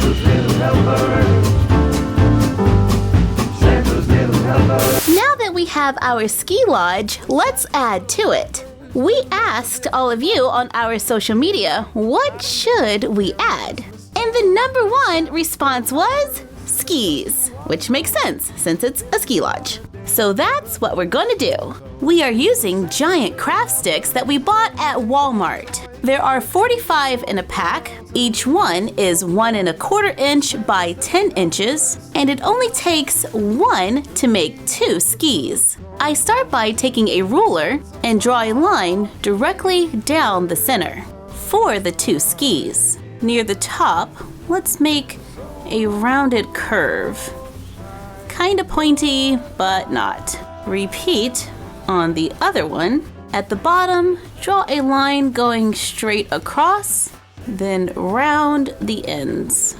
Santa's little helper. Santa's little helper. Now that we have our ski lodge, let's add to it. We asked all of you on our social media, what should we add? And the number one response was skis, which makes sense since it's a ski lodge. So that's what we're going to do. We are using giant craft sticks that we bought at Walmart. There are 45 in a pack. Each one is 1¼ inch by 10 inches, and it only takes one to make 2 skis. I start by taking a ruler and draw a line directly down the center for the 2 skis. Near the top, let's make a rounded curve. Kinda pointy, but not. Repeat on the other one. At the bottom, draw a line going straight across, then round the ends.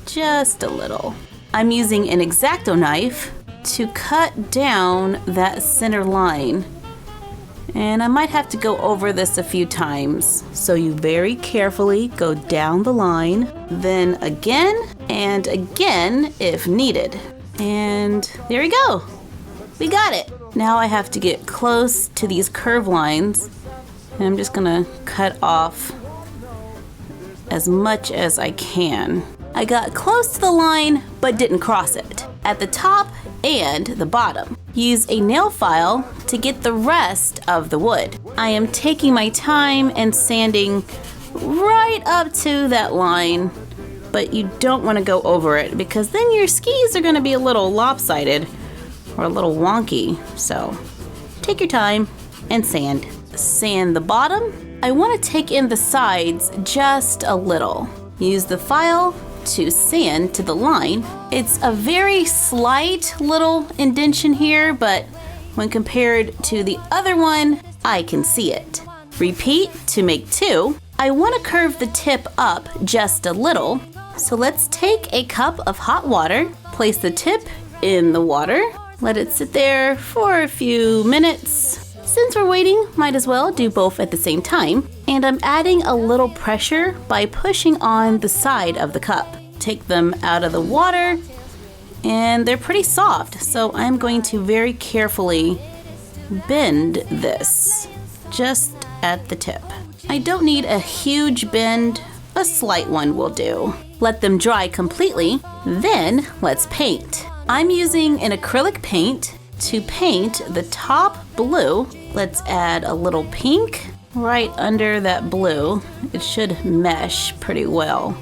Just a little. I'm using an X-Acto knife to cut down that center line. And I might have to go over this a few times. So you very carefully go down the line, then again and again if needed. And there we go. We got it. Now I have to get close to these curve lines, and I'm just gonna cut off as much as I can. I got close to the line, but didn't cross it. At the top and the bottom. Use a nail file to get the rest of the wood. I am taking my time and sanding right up to that line, but you don't want to go over it because then your skis are going to be a little lopsided or a little wonky. So take your time and sand. Sand the bottom. I want to take in the sides just a little. Use the file to sand to the line. It's a very slight little indentation here, but when compared to the other one, I can see it. Repeat to make 2. I want to curve the tip up just a little. So let's take a cup of hot water, place the tip in the water, let it sit there for a few minutes. Since we're waiting, might as well do both at the same time. And I'm adding a little pressure by pushing on the side of the cup. Take them out of the water, and they're pretty soft. So I'm going to very carefully bend this just at the tip. I don't need a huge bend, a slight one will do. Let them dry completely, then let's paint. I'm using an acrylic paint to paint the top blue. Let's add a little pink right under that blue. It should mesh pretty well.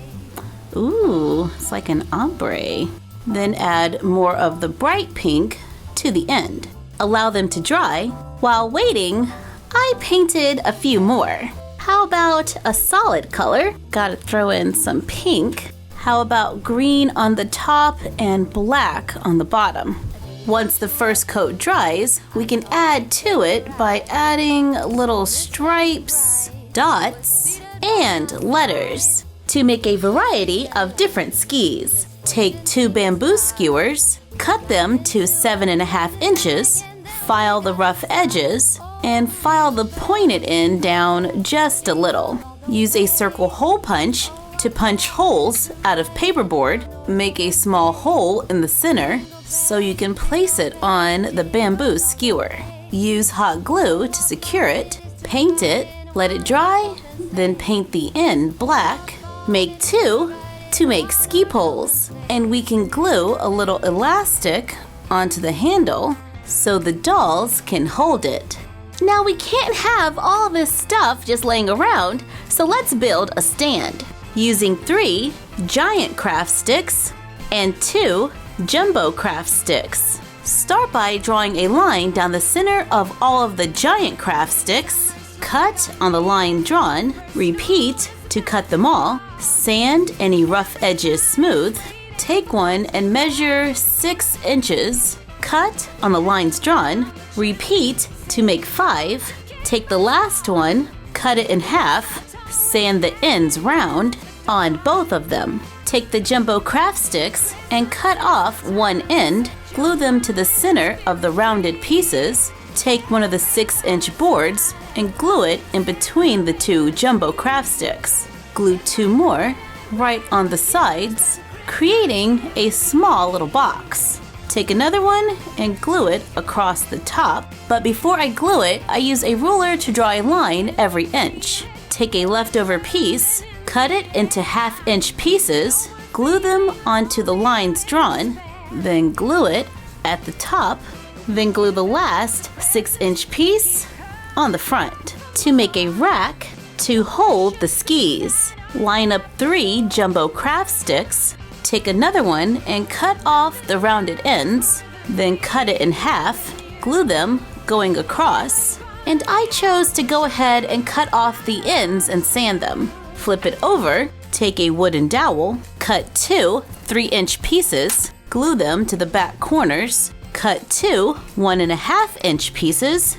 Ooh, it's like an ombre. Then add more of the bright pink to the end. Allow them to dry. While waiting, I painted a few more. How about a solid color? Gotta throw in some pink. How about green on the top and black on the bottom? Once the first coat dries, we can add to it by adding little stripes, dots, and letters to make a variety of different skis. Take 2 bamboo skewers, cut them to 7½ inches, file the rough edges, and file the pointed end down just a little. Use a circle hole punch to punch holes out of paperboard. Make a small hole in the center so you can place it on the bamboo skewer. Use hot glue to secure it. Paint it, let it dry, then paint the end black. Make 2 to make ski poles, and we can glue a little elastic onto the handle so the dolls can hold it. Now we can't have all this stuff just laying around, so let's build a stand. Using 3 giant craft sticks and 2 jumbo craft sticks. Start by drawing a line down the center of all of the giant craft sticks. Cut on the line drawn. Repeat to cut them all. Sand any rough edges smooth. Take one and measure 6 inches. Cut on the lines drawn. Repeat to make 5. Take the last one, cut it in half. Sand the ends round on both of them. Take the jumbo craft sticks and cut off one end. Glue them to the center of the rounded pieces. Take one of the 6-inch boards and glue it in between the 2 jumbo craft sticks. Glue 2 more right on the sides, creating a small little box. Take another one and glue it across the top, but before I glue it, I use a ruler to draw a line every inch. Take a leftover piece, cut it into half-inch pieces, glue them onto the lines drawn, then glue it at the top, then glue the last 6-inch piece on the front. To make a rack to hold the skis, line up 3 jumbo craft sticks, take another one and cut off the rounded ends, then cut it in half, glue them going across, and I chose to go ahead and cut off the ends and sand them. Flip it over, take a wooden dowel, cut 2 3-inch pieces, glue them to the back corners, cut 2 1.5-inch pieces,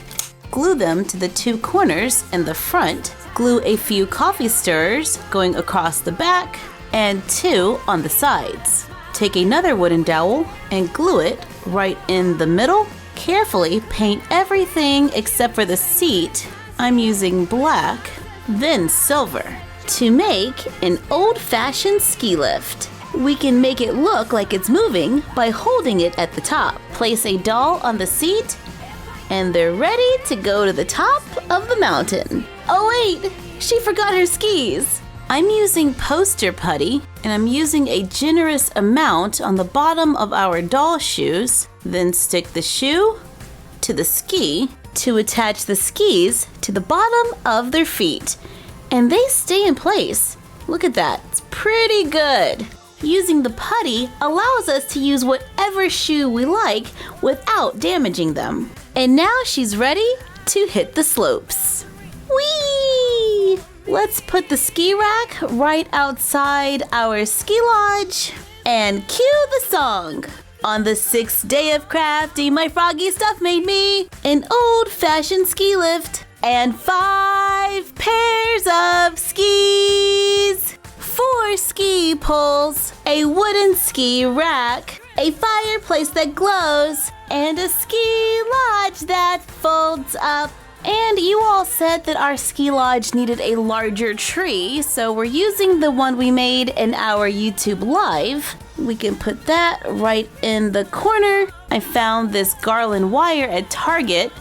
glue them to the 2 corners in the front, glue a few coffee stirrers going across the back, and 2 on the sides. Take another wooden dowel and glue it right in the middle. Carefully paint everything except for the seat. I'm using black, then silver. To make an old-fashioned ski lift, we can make it look like it's moving by holding it at the top. Place a doll on the seat, and they're ready to go to the top of the mountain. Oh wait, she forgot her skis. I'm using poster putty, and I'm using a generous amount on the bottom of our doll shoes, then stick the shoe to the ski to attach the skis to the bottom of their feet. And they stay in place. Look at that, it's pretty good. Using the putty allows us to use whatever shoe we like without damaging them. And now she's ready to hit the slopes. Whee! Let's put the ski rack right outside our ski lodge and cue the song. On the 6th day of crafting, my froggy stuff made me an old-fashioned ski lift and 5 pairs of skis, 4 ski poles, a wooden ski rack, a fireplace that glows, and a ski lodge that folds up. And you all said that our ski lodge needed a larger tree, so we're using the one we made in our YouTube live. We can put that right in the corner. I found this garland wire at Target,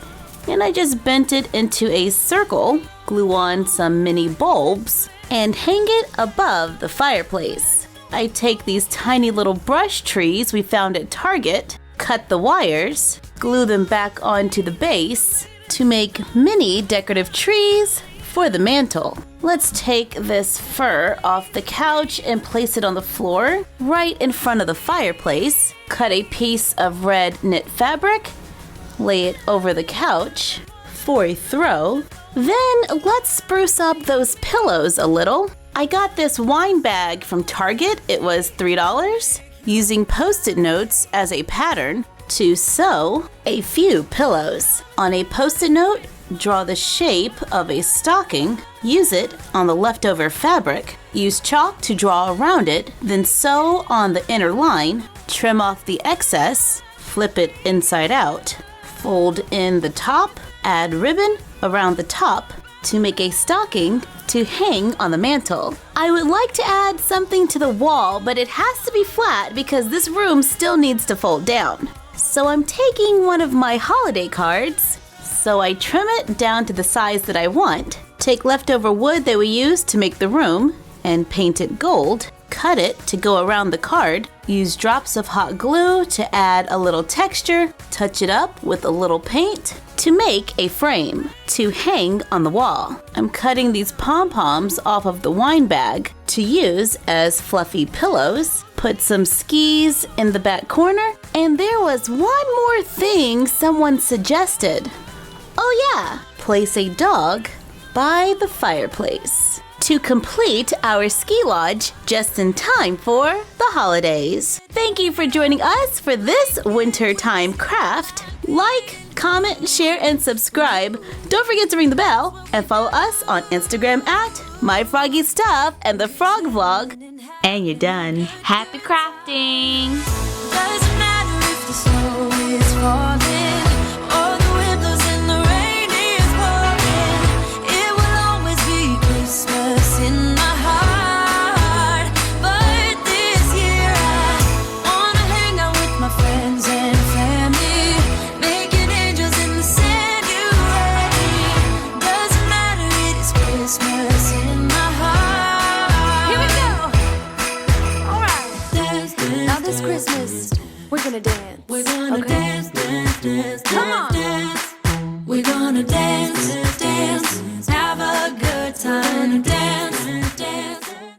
and I just bent it into a circle, glue on some mini bulbs, and hang it above the fireplace. I take these tiny little brush trees we found at Target, cut the wires, glue them back onto the base, to make mini decorative trees for the mantle. Let's take this fur off the couch and place it on the floor right in front of the fireplace. Cut a piece of red knit fabric, lay it over the couch for a throw. Then let's spruce up those pillows a little. I got this wine bag from Target. It was $3. Using Post-it notes as a pattern to sew a few pillows. On a Post-it note, draw the shape of a stocking. Use it on the leftover fabric. Use chalk to draw around it, then sew on the inner line. Trim off the excess, flip it inside out. Fold in the top, add ribbon around the top to make a stocking to hang on the mantle. I would like to add something to the wall, but it has to be flat because this room still needs to fold down. So I'm taking one of my holiday cards, so I trim it down to the size that I want. Take leftover wood that we used to make the room and paint it gold. Cut it to go around the card. Use drops of hot glue to add a little texture. Touch it up with a little paint to make a frame to hang on the wall. I'm cutting these pom-poms off of the wine bag to use as fluffy pillows. Put some skis in the back corner. And there was one more thing someone suggested. Oh yeah, place a dog by the fireplace to complete our ski lodge just in time for the holidays. Thank you for joining us for this wintertime craft. Like, comment, share, and subscribe. Don't forget to ring the bell and follow us on Instagram at MyFroggyStuff and the Frog Vlog. And you're done. Happy crafting! Doesn't matter if the snow is falling or the wind blows and the rain is pouring. It will always be Christmas in my heart. We're gonna dance, dance.